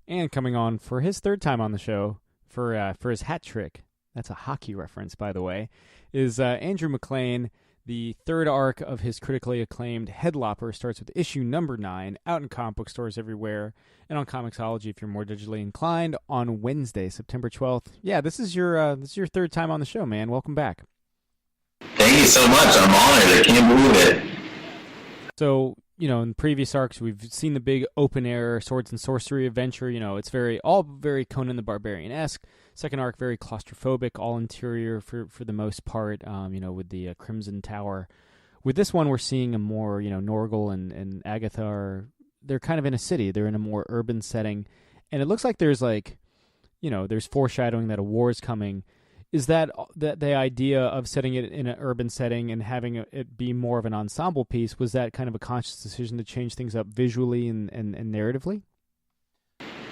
And coming on for his third time on the show for his hat trick. That's a hockey reference, by the way. Is Andrew MacLean. The third arc of his critically acclaimed Headlopper starts with issue number 9, out in comic book stores everywhere, and on Comixology if you're more digitally inclined, on Wednesday, September 12th. Yeah, this is your third time on the show, man. Welcome back. Thank you so much. I'm honored. I can't believe it. So, in previous arcs, we've seen the big open-air swords and sorcery adventure. It's all very Conan the Barbarian-esque. Second arc, very claustrophobic, all interior for the most part, with the Crimson Tower. With this one, we're seeing a more, Norgal and Agatha they're kind of in a city. They're in a more urban setting. And it looks like there's there's foreshadowing that a war is coming. Is that the idea of setting it in an urban setting and having it be more of an ensemble piece, was that kind of a conscious decision to change things up visually and narratively?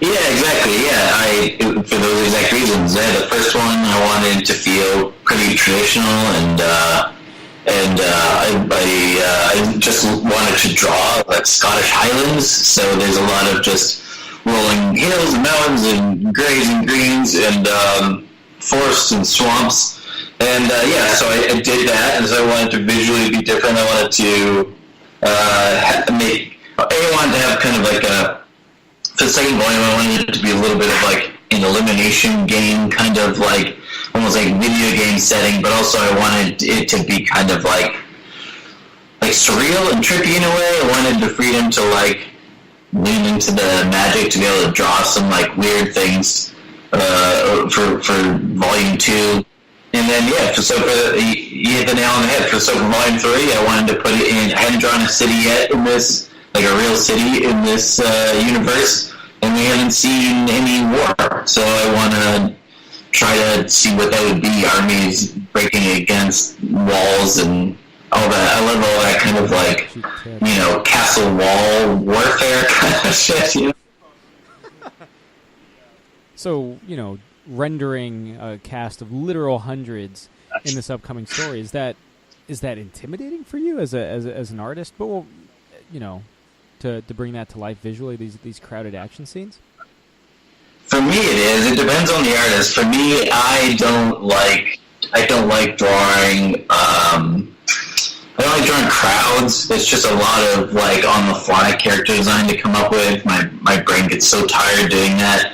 Yeah, exactly. Yeah, for those exact reasons. The first one I wanted to feel pretty traditional, and I just wanted to draw like Scottish Highlands. So there's a lot of just rolling hills and mountains and grays and greens and forests and swamps. And so I did that, and so I wanted to visually be different. I wanted to I wanted to have kind of like for the second volume, I wanted it to be a little bit of like an elimination game, kind of like almost like video game setting, but also I wanted it to be kind of like surreal and trippy in a way. I wanted the freedom to like lean into the magic to be able to draw some like weird things for volume 2. And then you hit the nail on the head. For volume 3, I wanted to put it in. I hadn't drawn a city yet in this, like a real city in this universe, and we haven't seen any war. So I want to try to see what that would be. Armies breaking against walls and all that. I love all that kind of like, castle wall warfare kind of shit. So, rendering a cast of literal hundreds in this upcoming story, is that intimidating for you as an artist? But to bring that to life visually, these crowded action scenes? For me, it is. It depends on the artist. For me, I don't like drawing. I don't like drawing crowds. It's just a lot of like on the fly character design to come up with. My brain gets so tired doing that.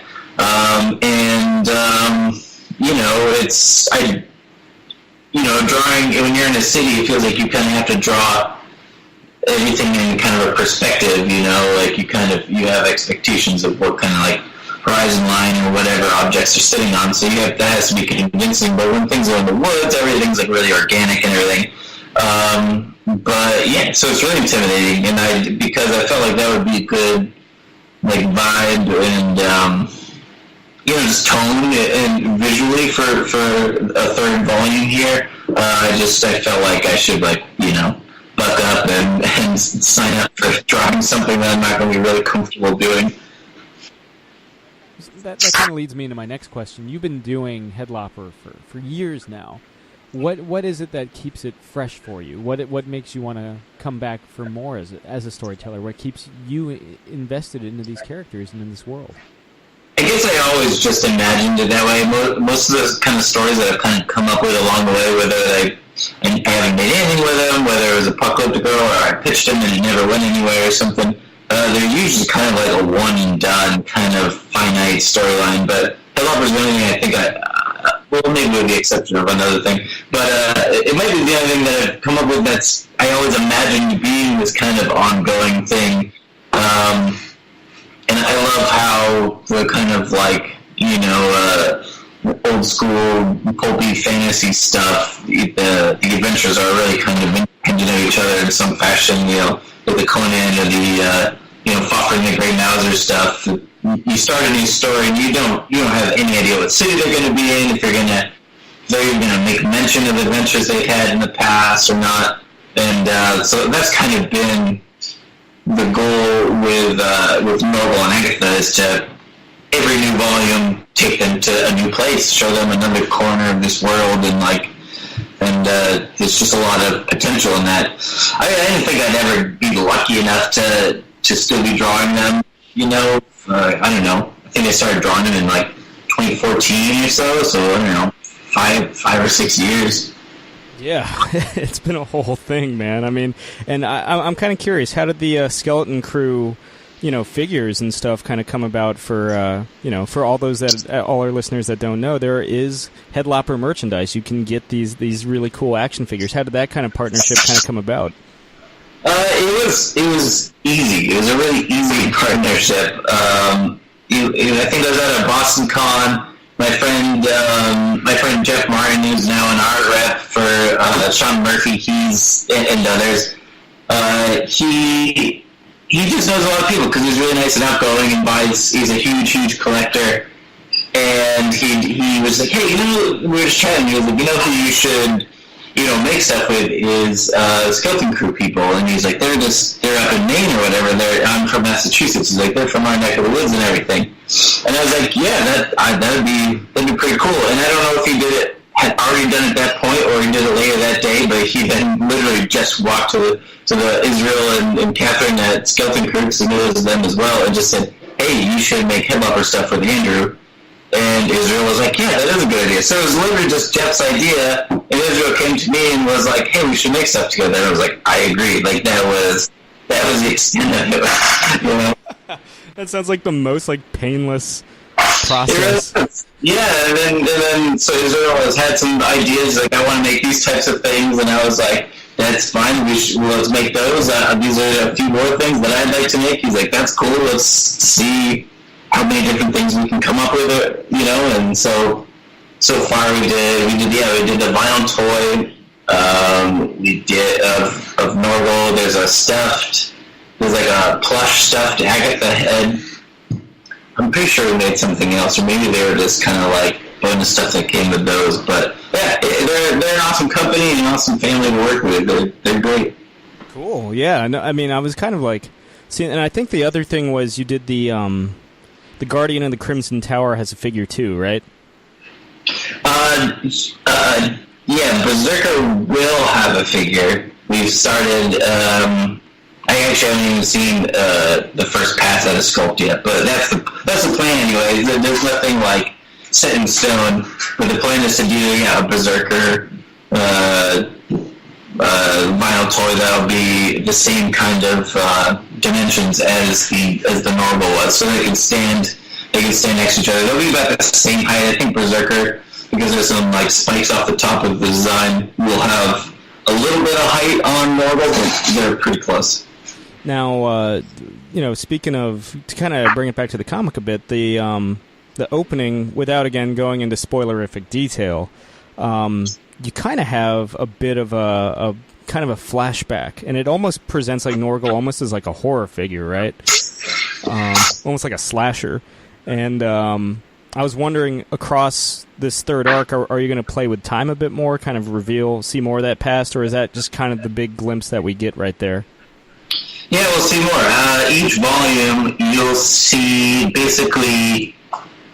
Drawing, when you're in a city, it feels like you kind of have to draw everything in kind of a perspective, like you have expectations of what kind of like horizon line or whatever objects you're sitting on, so that has to be convincing. But when things are in the woods, everything's like really organic and everything. So it's really intimidating, and because I felt like that would be a good like vibe and just tone and visually for a third volume here. I felt like I should buck up and sign up for drawing something that I'm not going to be really comfortable doing. That kind of leads me into my next question. You've been doing Headlopper for years now. What is it that keeps it fresh for you? What makes you want to come back for more as a storyteller? What keeps you invested into these characters and in this world? I guess I always just imagined it that way. Most of those kind of stories that I've kind of come up with along the way, whether I haven't made anything with them, whether it was Apocalyptic Girl or I pitched them and it never went anywhere or something, they're usually kind of like a one and done kind of finite storyline. But Headlopper's the only thing I think maybe with the exception of another thing, but it might be the only thing that I've come up with that's I always imagined being this kind of ongoing thing. And I love how the kind of like, old school pulpy fantasy stuff, the adventures are really kind of independent of each other in some fashion, with the Conan or the, Fafhrd and the Grey Mouser stuff. You start a new story and you don't have any idea what city they're going to be in, if they're going to make mention of adventures they've had in the past or not. And so that's kind of been the goal with Norval and Agatha, is to every new volume take them to a new place, show them another corner of this world, and there's just a lot of potential in that. I didn't think I'd ever be lucky enough to still be drawing them. I don't know. I think I started drawing him in like 2014 or so. So I don't know, 5 or 6 years. Yeah, it's been a whole thing, man. I mean, and I'm kind of curious, how did the Skeleton Crew, figures and stuff kind of come about for, for all those all our listeners that don't know, there is Headlopper merchandise. You can get these really cool action figures. How did that kind of partnership kind of come about? It was easy. It was a really easy partnership. I think I was at a Boston Con. My friend Jeff Martin, who's now an art rep for Sean Murphy, and others. He just knows a lot of people because he's really nice and outgoing and buys. He's a huge collector, and he was like, hey, we were just chatting. He was like, who you should make stuff with is Skeleton Crew people, and he's like, they're up in Maine or whatever. I'm from Massachusetts. He's like, they're from our neck of the woods and everything. And I was like, yeah, that'd be pretty cool. And I don't know if he had already done it at that point or he did it later that day, but he then literally just walked to the Israel and Catherine at Skeleton Crew, because he knows them as well, and just said, hey, you should make Headlopper stuff with Andrew. And Israel was like, yeah, that is a good idea. So it was literally just Jeff's idea, and Israel came to me and was like, hey, we should make stuff together. And I was like, I agree. Like, that was the extent of it. That sounds like the most painless process. Yeah, and then so Israel has had some ideas, like, I want to make these types of things, and I was like, that's fine, let's make those. These are a few more things that I'd like to make. He's like, that's cool, let's see how many different things we can come up with it, and so far we did the vinyl toy, we did of Norgal, there's like a plush stuffed Agatha head. I'm pretty sure we made something else, or maybe they were just kind of like bonus stuff that came with those, but yeah, they're an awesome company and an awesome family to work with. They're great. Cool, yeah, no, I mean, I was kind of like, see, and I think the other thing was you did the Guardian of the Crimson Tower has a figure too, right? Yeah, Berserker will have a figure. We've started, I actually haven't even seen the first pass out of Sculpt yet, but that's the plan anyway. There's nothing set in stone, but the plan is to do a Berserker vinyl toy that'll be the same kind of dimensions as the normal was, so they can stand next to each other. They'll be about the same height. I think Berserker, because there's some spikes off the top of the design, will have a little bit of height on normal, but they're pretty close. Now, speaking of, to kind of bring it back to the comic a bit, the opening, without again going into spoilerific detail, you kind of have a bit of a kind of a flashback, and it almost presents Norgal almost as a horror figure, right? Almost like a slasher. And I was wondering, across this third arc, are you going to play with time a bit more, kind of see more of that past, or is that just kind of the big glimpse that we get right there? Yeah, we'll see more. Each volume, you'll see basically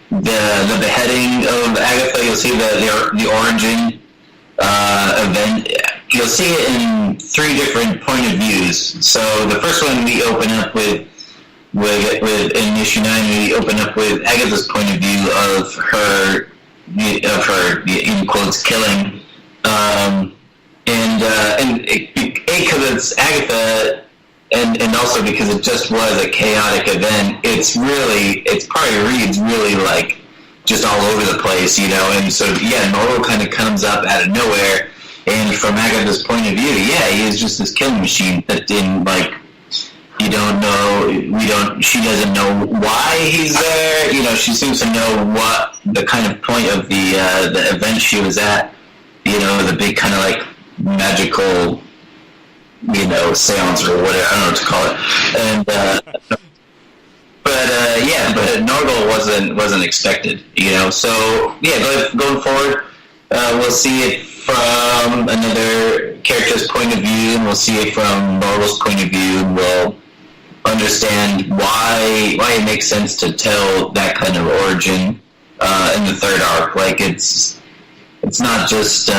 the beheading of Agatha. You'll see the origin event. You'll see it in 3 different point of views. So the first one we open up with in issue 9, we open up with Agatha's point of view of her in quotes killing, and because it's Agatha. And also because it just was a chaotic event, it probably reads really just all over the place, and so, yeah, Norgal kind of comes up out of nowhere, and from Agatha's point of view, yeah, he is just this killing machine that didn't, you don't know, she doesn't know why he's there, she seems to know what the kind of point of the event she was at, the big kind of magical, seance or whatever, I don't know what to call it. And but Norgal wasn't expected, So yeah, going forward, we'll see it from another character's point of view, and we'll see it from Norgal's point of view, and we'll understand why it makes sense to tell that kind of origin in the third arc. It's not just.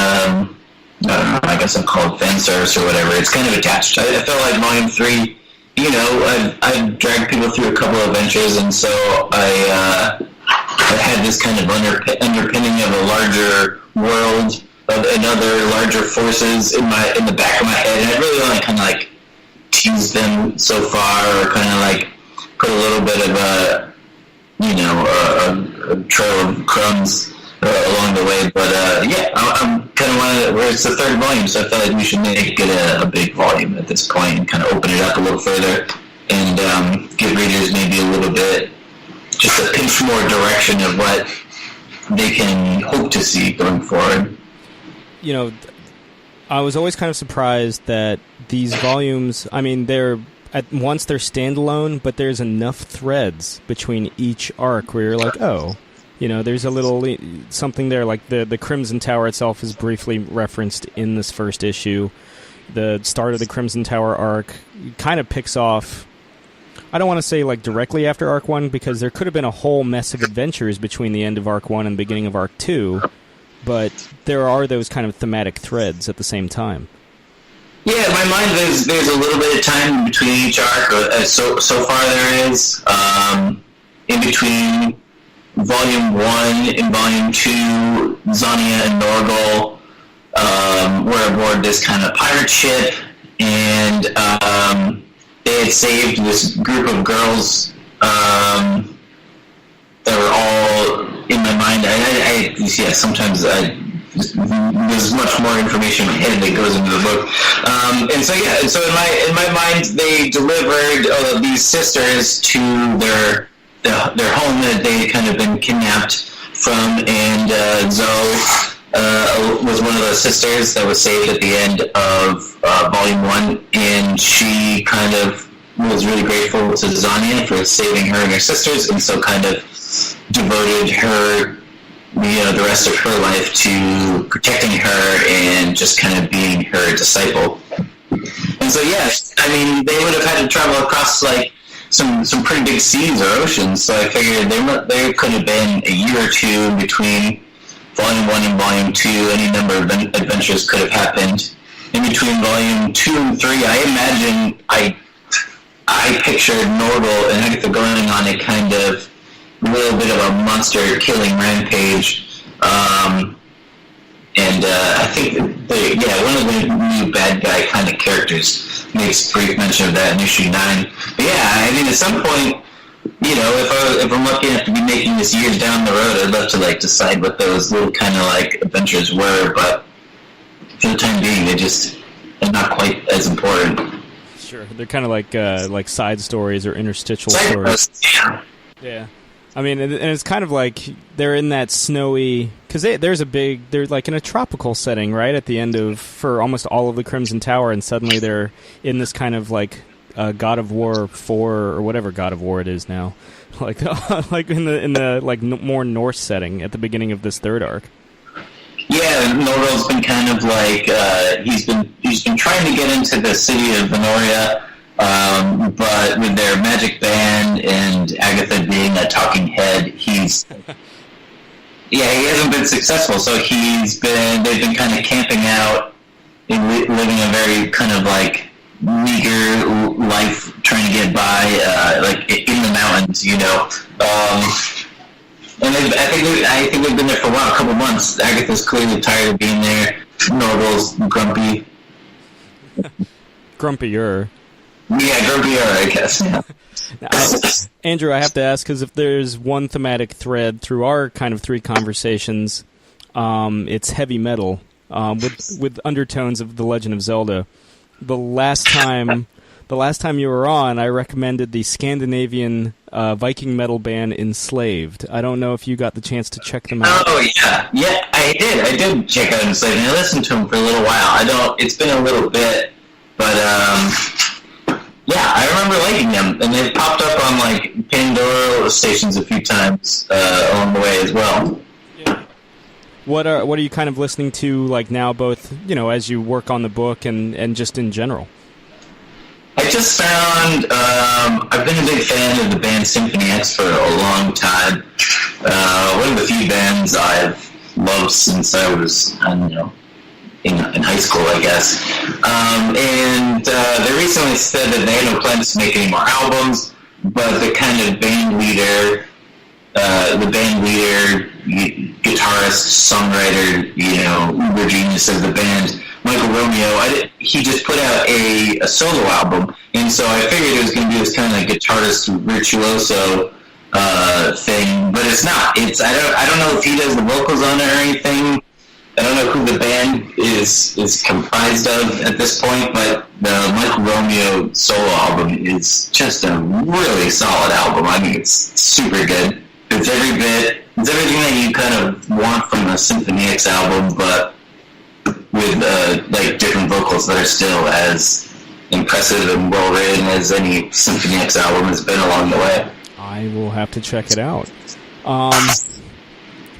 I don't know, I guess I'll call it fan service or whatever. It's kind of attached. I felt like Volume 3 I've dragged people through a couple of adventures, and so I had this kind of underpinning of a larger world and other larger forces in the back of my head, and I really want to kind of like tease them so far, or kind of like put a little bit of a trail of crumbs along the way. But I'm kind of where it's the third volume, so I felt like we should make it a big volume at this point and kind of open it up a little further and give readers maybe a little bit, just a pinch more direction of what they can hope to see going forward. I was always kind of surprised that these volumes, I mean, they're standalone, but there's enough threads between each arc where you're like, oh, there's a little something there, like the Crimson Tower itself is briefly referenced in this first issue. The start of the Crimson Tower arc kind of picks off, I don't want to say like directly after Arc 1, because there could have been a whole mess of adventures between the end of Arc 1 and the beginning of Arc 2, but there are those kind of thematic threads at the same time. Yeah, in my mind, there's a little bit of time between each arc. So far there is. In between Volume 1 and Volume 2, Zania and Norgal were aboard this kind of pirate ship, and they had saved this group of girls that were all in my mind. Sometimes there's much more information ahead that goes into the book. So in my mind, they delivered these sisters to their home that they had kind of been kidnapped from, and Zoe was one of those sisters that was saved at the end of Volume 1, and she kind of was really grateful to Zania for saving her and her sisters, and so kind of devoted her, the rest of her life to protecting her and just kind of being her disciple. And so, yes, I mean, they would have had to travel across, like, some pretty big seas or oceans, so I figured there could have been a year or two between Volume 1 and Volume 2. Any number of adventures could have happened. In between Volume 2 and 3, I imagine I pictured Norgal and Agatha going on a kind of little bit of a monster-killing rampage. I think one of the new bad guy kind of characters makes brief mention of that in issue 9. But yeah, I mean, at some point, if I'm lucky enough to be making this years down the road, I'd love to like decide what those little kind of like adventures were. But for the time being, they're not quite as important. Sure, they're kind of like side stories or interstitial stories. Yeah. I mean, and it's kind of like they're in that snowy, because they're like in a tropical setting, right, at the end for almost all of the Crimson Tower, and suddenly they're in this kind of like God of War 4 or whatever God of War it is now, like in the like more Norse setting at the beginning of this third arc. Yeah, Norgal's been kind of like he's been trying to get into the city of Venoria. But with their magic band and Agatha being a talking head, he hasn't been successful. So they've been kind of camping out and living a very kind of like meager life, trying to get by, like in the mountains, And I think they've been there for a while, a couple months. Agatha's clearly tired of being there. Norgal's grumpy. Grumpier. Yeah, grumpier, I guess. Yeah. Now, Andrew, I have to ask, because if there's one thematic thread through our kind of three conversations, it's heavy metal with undertones of The Legend of Zelda. The last time you were on, I recommended the Scandinavian Viking metal band Enslaved. I don't know if you got the chance to check them out. Oh yeah, I did check out Enslaved, and I listened to them for a little while. It's been a little bit, but yeah, I remember liking them, and they've popped up on like Pandora stations a few times along the way as well. Yeah. What are you kind of listening to like now, both as you work on the book and just in general? I just found I've been a big fan of the band Symphony X for a long time. One of the few bands I've loved since I was, in high school, I guess. And they recently said that they had no plans to make any more albums, but the kind of band leader, guitarist, songwriter, uber genius of the band, Michael Romeo, he just put out a solo album, and so I figured it was going to be this kind of like guitarist virtuoso thing, but it's not. I don't know if he does the vocals on it or anything. I don't know who the band is comprised of at this point, but the Michael Romeo solo album is just a really solid album. I mean, it's super good. It's everything that you kind of want from a Symphony X album, but with like different vocals that are still as impressive and well written as any Symphony X album has been along the way. I will have to check it out.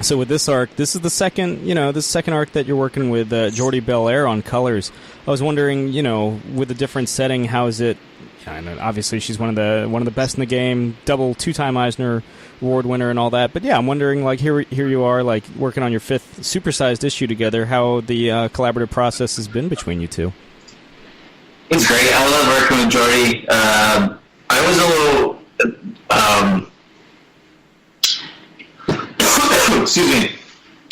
So with this arc, this is the second arc that you're working with Jordi Belair on colors. I was wondering, with a different setting, how is it? I know obviously she's one of the best in the game, double 2-time Eisner Award winner and all that. But yeah, I'm wondering, like here you are, like working on your 5th supersized issue together. How the collaborative process has been between you two? It's great. I love working with Jordi. I was a little. Excuse me.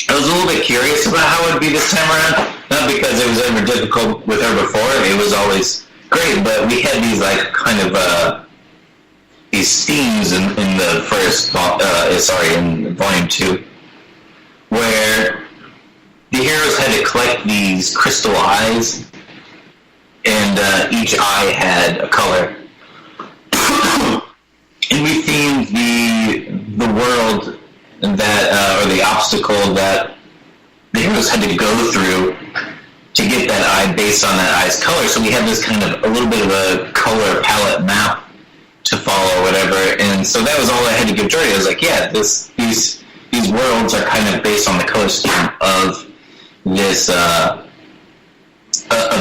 I was a little bit curious about how it would be this time around. Not because it was ever difficult with her before. It was always great, but we had these like kind of these themes in the first, in volume 2, where the heroes had to collect these crystal eyes, and each eye had a color. And we themed the world that, or the obstacle that the heroes had to go through to get that eye based on that eye's color. So we had this kind of a little bit of a color palette map to follow or whatever. And so that was all I had to give Jordi. I was like, yeah, these worlds are kind of based on the color scheme of this, of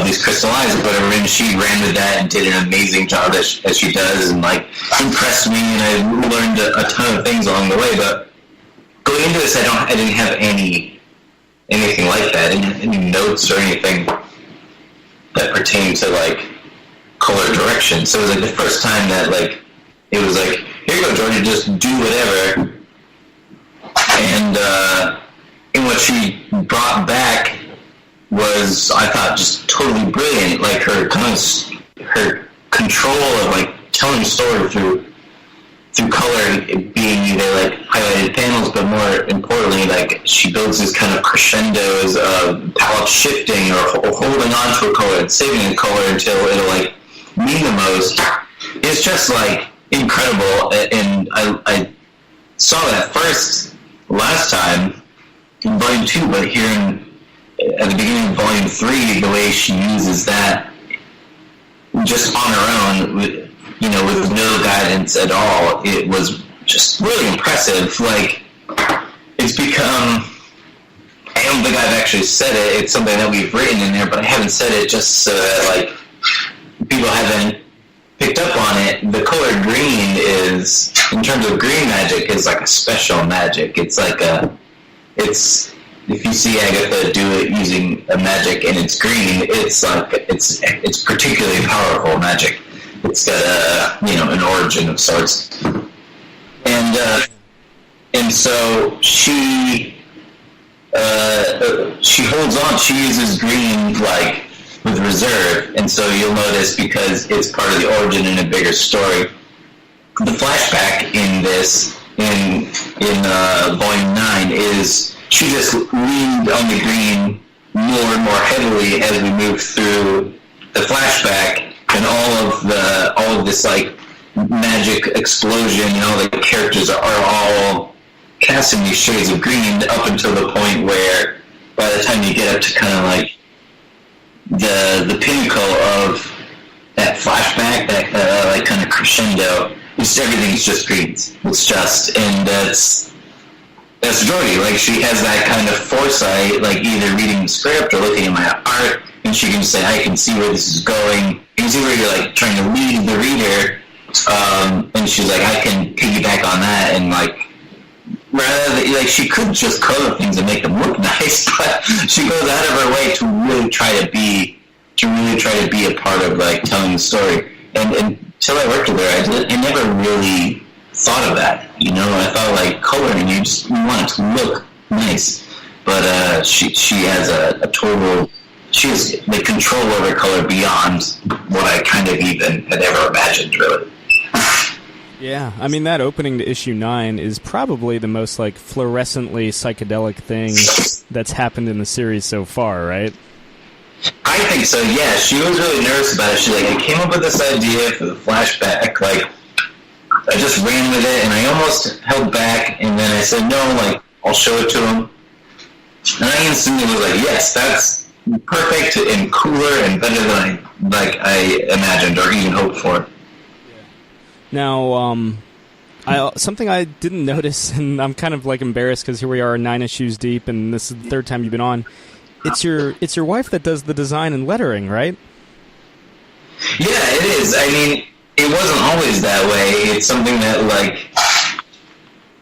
these crystal eyes, whatever, and she ran with that and did an amazing job as she does, and like impressed me, and I learned a ton of things along the way. But going into this, I didn't have anything like that, any notes or anything that pertained to like color direction. So it was like the first time that like it was like, here you go, Jordan, just do whatever. And what she brought back was, I thought, just totally brilliant. Like her control of like telling a story through color, being either like highlighted panels, but more importantly, like she builds these kind of crescendos of palette shifting or holding on to a color and saving a color until it'll like mean the most. It's just like incredible, and I saw that first last time in volume 2, but here at the beginning of volume 3, the way she uses that just on her own, with no guidance at all, it was just really impressive. Like, it's become, I don't think I've actually said it, it's something that we've written in there, but I haven't said it just so that, like, people haven't picked up on it. The color green is, in terms of green magic, is like a special magic. It's like if you see Agatha do it using a magic and it's green, it's like, it's particularly powerful magic. It's got an origin of sorts, and so she holds on. She uses green like with reserve, and so you'll notice, because it's part of the origin in a bigger story. The flashback in this in volume 9 is she just leaned on the green more and more heavily as we move through the flashback. And all of this like magic explosion, and all the characters are all casting these shades of green up until the point where, by the time you get up to kind of like the pinnacle of that flashback, that like kind of crescendo, everything's just green. It's just, and that's Jordi. Like, she has that kind of foresight, like either reading the script or looking at my art, and she can say, I can see where this is going. You can see where you're like trying to lead the reader, and she's like, I can piggyback on that and like rather than, like, she could just color things and make them look nice, but she goes out of her way to really try to be a part of, like, telling the story. And until I worked with her, I never really thought of that. You know, I thought, like, coloring, you want it to look nice. But she has a total, she has the control over color beyond what I kind of even had ever imagined, really. Yeah, I mean, that opening to issue 9 is probably the most, like, fluorescently psychedelic thing that's happened in the series so far, right? I think so, yeah. She was really nervous about it. She, like, I came up with this idea for the flashback, like, I just ran with it, and I almost held back, and then I said, no, like, I'll show it to him. And I instantly was like, yes, that's perfect and cooler and better than I imagined or even hoped for. Now, something I didn't notice, and I'm kind of, like, embarrassed because here we are 9 issues deep, and this is the third time you've been on. It's your wife that does the design and lettering, right? Yeah, it is. I mean, it wasn't always that way. It's something that, like,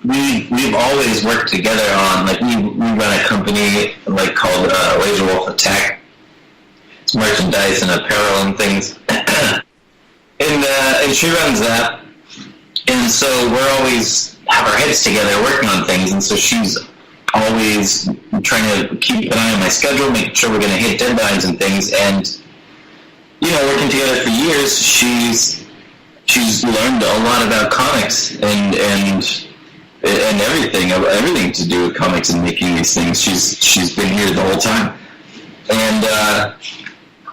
we've always worked together on. Like, we run a company, like, called Laser Wolf Attack. It's merchandise and apparel and things. And she runs that. And so we're always have our heads together working on things, and so she's always trying to keep an eye on my schedule, making sure we're going to hit deadlines and things. And, you know, working together for years, she's learned a lot about comics and everything to do with comics and making these things. She's been here the whole time. And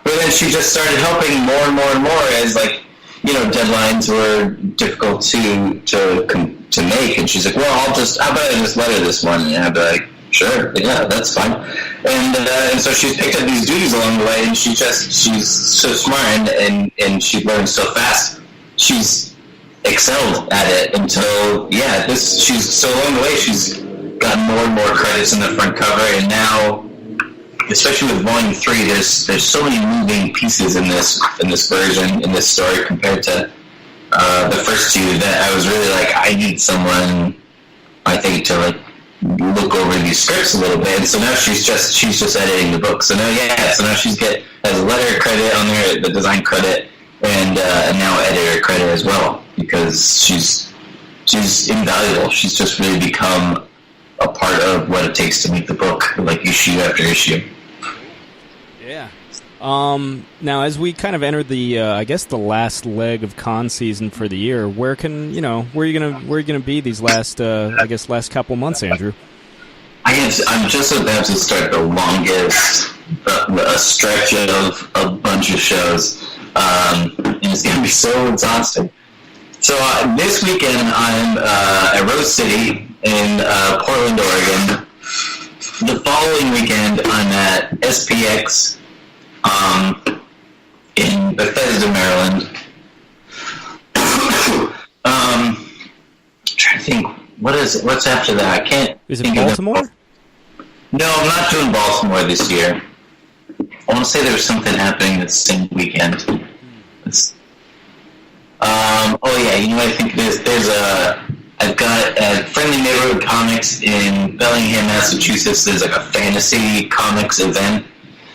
but then she just started helping more and more and more as, like, you know, deadlines were difficult to make, and she's like, well, how about I just letter this one? And I'd be like, sure, yeah, that's fine. And so she's picked up these duties along the way, and she's so smart, and she learns so fast. She's excelled at it until, yeah, so along the way, she's gotten more and more credits in the front cover, and now, especially with Volume 3, there's so many moving pieces in this version, in this story, compared to the first two, that I was really like, I need someone, I think, to, like, look over these scripts a little bit. And so now she's just editing the book. So now she's has a letter credit on there, the design credit, and now editor credit as well, because she's invaluable. She's just really become a part of what it takes to make the book, like, issue after issue. Yeah. Now, as we kind of enter the, I guess, the last leg of con season for the year, where are you gonna be these last couple months, Andrew? I'm just about to start the longest stretch of a bunch of shows, and it's gonna be so exhausting. So this weekend I'm at Rose City in Portland, Oregon. The following weekend I'm at SPX in Bethesda, Maryland. Trying to think, what's after that? I can't. Is it Baltimore? No, I'm not doing Baltimore this year. I want to say there's something happening this same weekend. Oh yeah, you know what I think it is? I've got a Friendly Neighborhood Comics in Bellingham, Massachusetts. There's like a fantasy comics event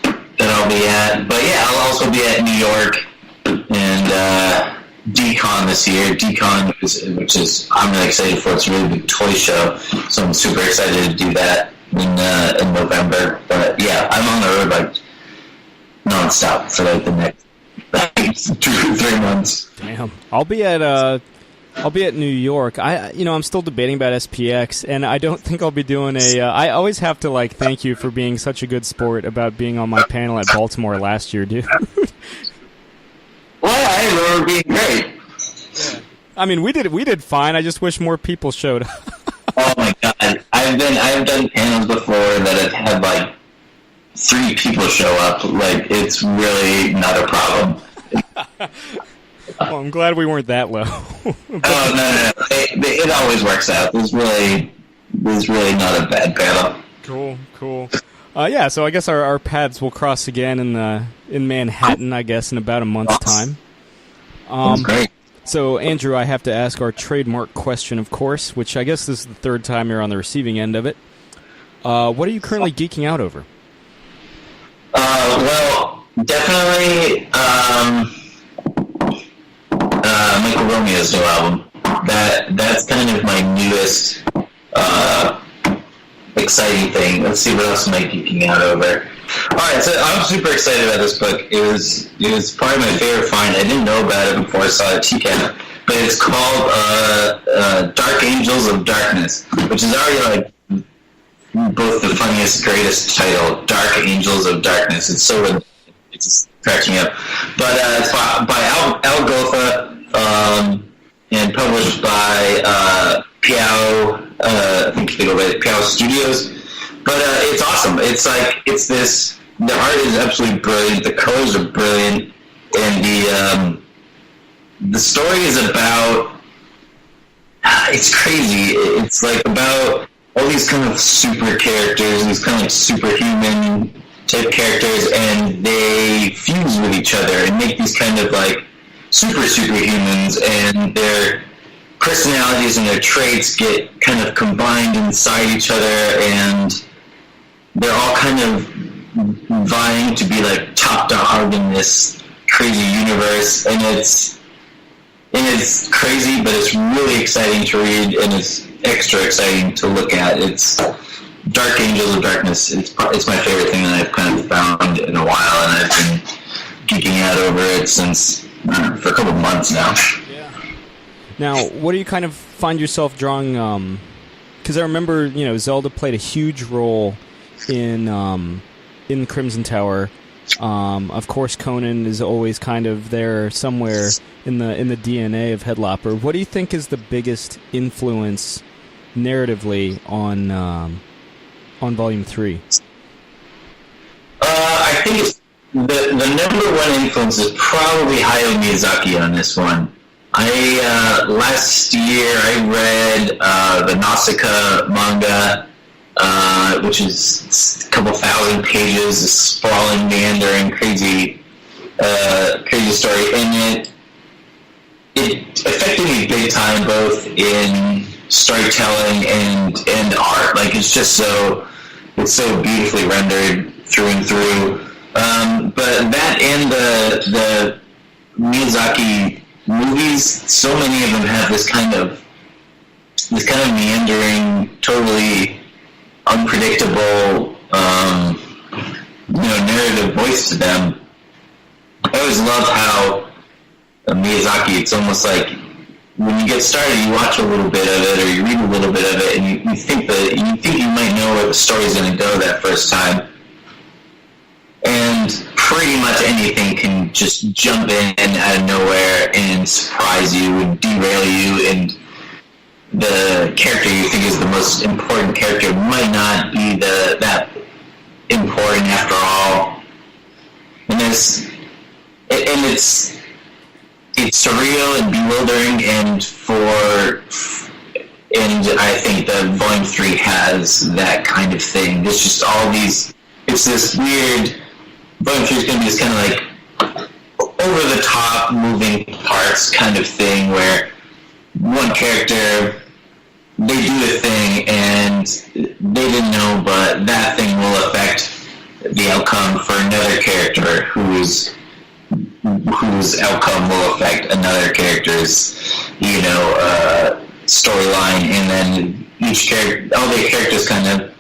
that I'll be at. But yeah, I'll also be at New York and D-Con this year. D-Con, which is I'm really excited for. It's a really big toy show, so I'm super excited to do that in November. But yeah, I'm on the road like nonstop for like the next 3 months. Damn, I'll be at New York. I'm still debating about SPX, and I don't think I'll be doing I always have to, like, thank you for being such a good sport about being on my panel at Baltimore last year, dude. Well, I remember being great. Yeah. I mean, we did fine. I just wish more people showed up. Oh my god, I've done panels before that have had like 3 people show up. Like, it's really not a problem. Well, I'm glad we weren't that low. Oh, no. It always works out. There's really not a bad panel. Cool. Yeah, so I guess our paths will cross again in Manhattan, I guess, in about a month's time. That's great. So, Andrew, I have to ask our trademark question, of course, which I guess this is the third time you're on the receiving end of it. What are you currently geeking out over? Well, definitely Michael Romeo's new album. That's kind of my newest exciting thing. Let's see what else am I geeking out over. Alright, so I'm super excited about this book. It was probably my favorite find. I didn't know about it before I saw it at TCAP, but it's called Dark Angels of Darkness, which is already like both the funniest, greatest title, Dark Angels of Darkness. It's so it's just cracking up. But it's by Al Gotha, and published by Piao, I think they go by Piao Studios. But it's awesome. The art is absolutely brilliant. The colors are brilliant, and the story is about. It's crazy. It's like about all these kind of super characters, these kind of like superhuman type characters, and they fuse with each other and make these kind of like superhumans, and their personalities and their traits get kind of combined inside each other, and they're all kind of vying to be like top dog in this crazy universe, and it's crazy, but it's really exciting to read, and it's extra exciting to look at. It's Dark Angels of Darkness. It's my favorite thing that I've kind of found in a while, and I've been geeking out over it since for a couple of months now. Yeah. Now, what do you kind of find yourself drawing? Because I remember, Zelda played a huge role in Crimson Tower. Of course, Conan is always kind of there somewhere in the DNA of Headlopper. What do you think is the biggest influence narratively on Volume 3? I think it's the number one influence is probably Hayao Miyazaki on this one. Last year I read the Nausicaa manga, which is a couple thousand pages, a sprawling, meandering, crazy story, and it affected me big time, both in storytelling and art. Like it's so beautifully rendered through and through. But that and the Miyazaki movies, so many of them have this kind of meandering, totally unpredictable, narrative voice to them. I always love how Miyazaki, it's almost like when you get started, you watch a little bit of it, or you read a little bit of it, and you think you might know where the story's going to go that first time. And pretty much anything can just jump in out of nowhere and surprise you and derail you, and the character you think is the most important character might not be that important after all. And it's surreal and bewildering, and I think that Volume 3 has that kind of thing. There's just all these, it's this weird, Volume 3 is going to be this kind of like over-the-top moving parts kind of thing where one character, they do a thing and they didn't know, but that thing will affect the outcome for another character whose outcome will affect another character's, storyline, and then all the characters kind of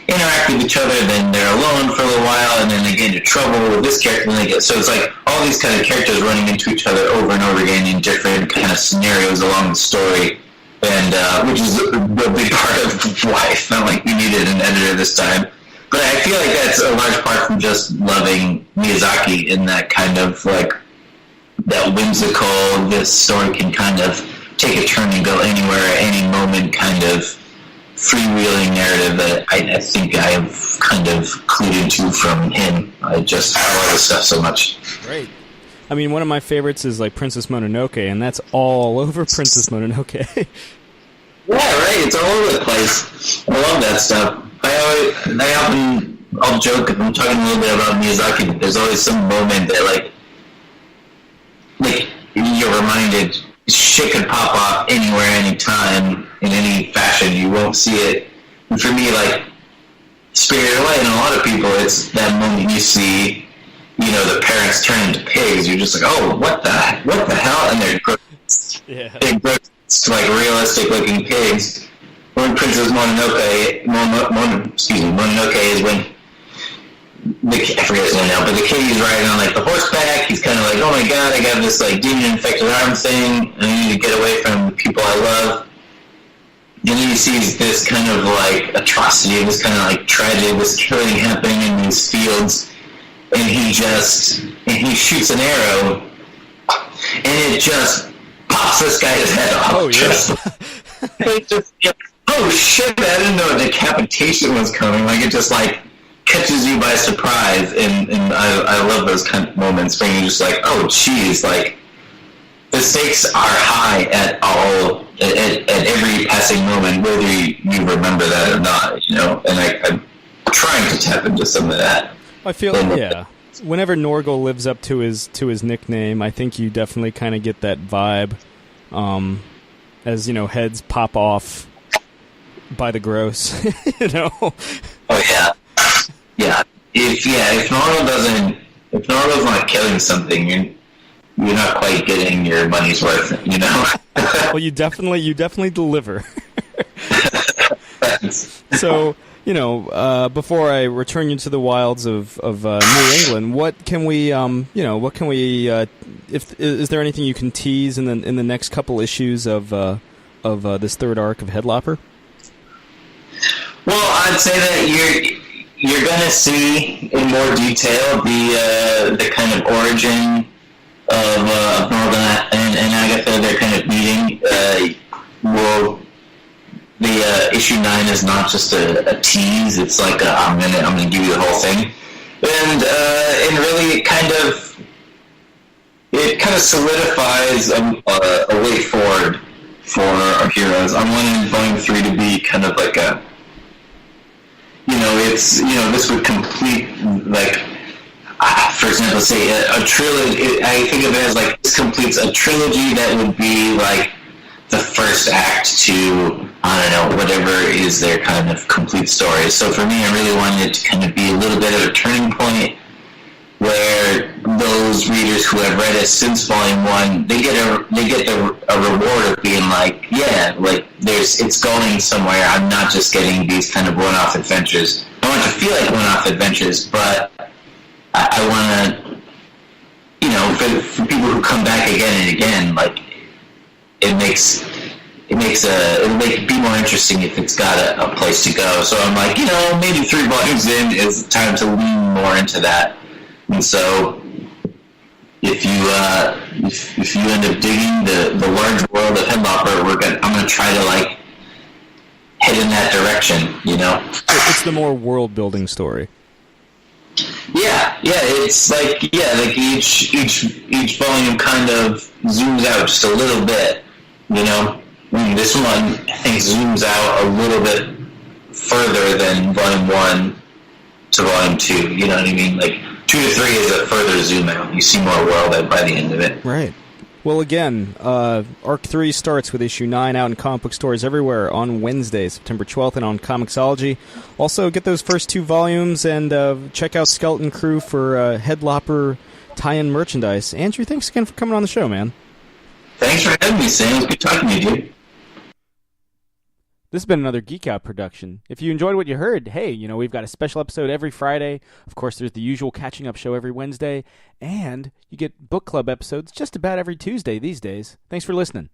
interact with each other, then they're alone for a little while, and then they get into trouble with this character, and so it's like all these kind of characters running into each other over and over again in different kind of scenarios along the story, and which is a big part of why I felt like we needed an editor this time. But I feel like that's a large part from just loving Miyazaki in that kind of like that whimsical, this story can kind of take a turn and go anywhere at any moment kind of freewheeling narrative that I think I have kind of clued into from him. I love this stuff so much. Great. I mean, one of my favorites is like Princess Mononoke, and that's all over Princess Mononoke. Yeah, right. It's all over the place. I love that stuff. I'll joke if I'm talking a little bit about Miyazaki, but there's always some moment that like you're reminded shit could pop off anywhere, anytime, in any fashion. You won't see it. And for me, like, Spirited Away, and a lot of people, it's that moment you see, the parents turn into pigs. You're just like, oh, what the hell? And they're gross, big, gross, like, realistic-looking pigs. When Princess Mononoke is when I forget his name now, but the kid, he's riding on, like, the horseback. He's kind of like, oh my god, I got this, like, demon-infected arm thing. I need to get away from the people I love. And then he sees this kind of, like, atrocity, this kind of, like, tragedy, this killing happening in these fields. And he shoots an arrow, and it just pops this guy's head off. Oh, yeah. Oh, shit, I didn't know a decapitation was coming. Like, it just, like, catches you by surprise, and I love those kind of moments where you're just like, oh, geez, like, the stakes are high at every passing moment, whether you remember that or not, and I'm trying to tap into some of that. I feel, whenever Norgal lives up to his nickname, I think you definitely kind of get that vibe, as, heads pop off by the gross, Oh, yeah. Yeah. If Norgal's not killing something, you're not quite getting your money's worth, Well, you definitely deliver. So, before I return you to the wilds of New England, what can we, is there anything you can tease in the next couple issues of this third arc of Headlopper? Well, I'd say that you're going to see in more detail the kind of origin of Norgal and Agatha. They're kind of meeting. The issue 9 is not just a tease. It's like I'm gonna give you the whole thing, and really it kind of solidifies a way forward for our heroes. I wanted Volume 3 to be kind of like a, this would complete, like, for example, say a trilogy. I think of it as like, this completes a trilogy that would be like the first act to, I don't know, whatever is their kind of complete story. So for me, I really wanted it to kind of be a little bit of a turning point where those readers who have read it since Volume 1, they get a reward of being like, yeah, like it's going somewhere. I'm not just getting these kind of one-off adventures. I want it to feel like one-off adventures, but I want to, for people who come back again and again, like, it'll make it be more interesting if it's got a place to go. So I'm like, maybe 3 volumes in is time to lean more into that. And so if you end up digging the large world of Headlopper, I'm gonna try to, like, head in that direction, It's the more world building story. Yeah, it's like, each volume kind of zooms out just a little bit, This one, I think, zooms out a little bit further than Volume 1 to Volume 2, you know what I mean? Like, 2 to 3 is a further zoom out. You see more world by the end of it. Right. Well, again, Arc 3 starts with issue 9 out in comic book stores everywhere on Wednesday, September 12th, and on Comixology. Also, get those first 2 volumes and check out Skeleton Crew for Headlopper tie-in merchandise. Andrew, thanks again for coming on the show, man. Thanks for having me, Sam. It was good talking to you, dude. This has been another Geek Out production. If you enjoyed what you heard, hey, we've got a special episode every Friday. Of course, there's the usual catching up show every Wednesday. And you get book club episodes just about every Tuesday these days. Thanks for listening.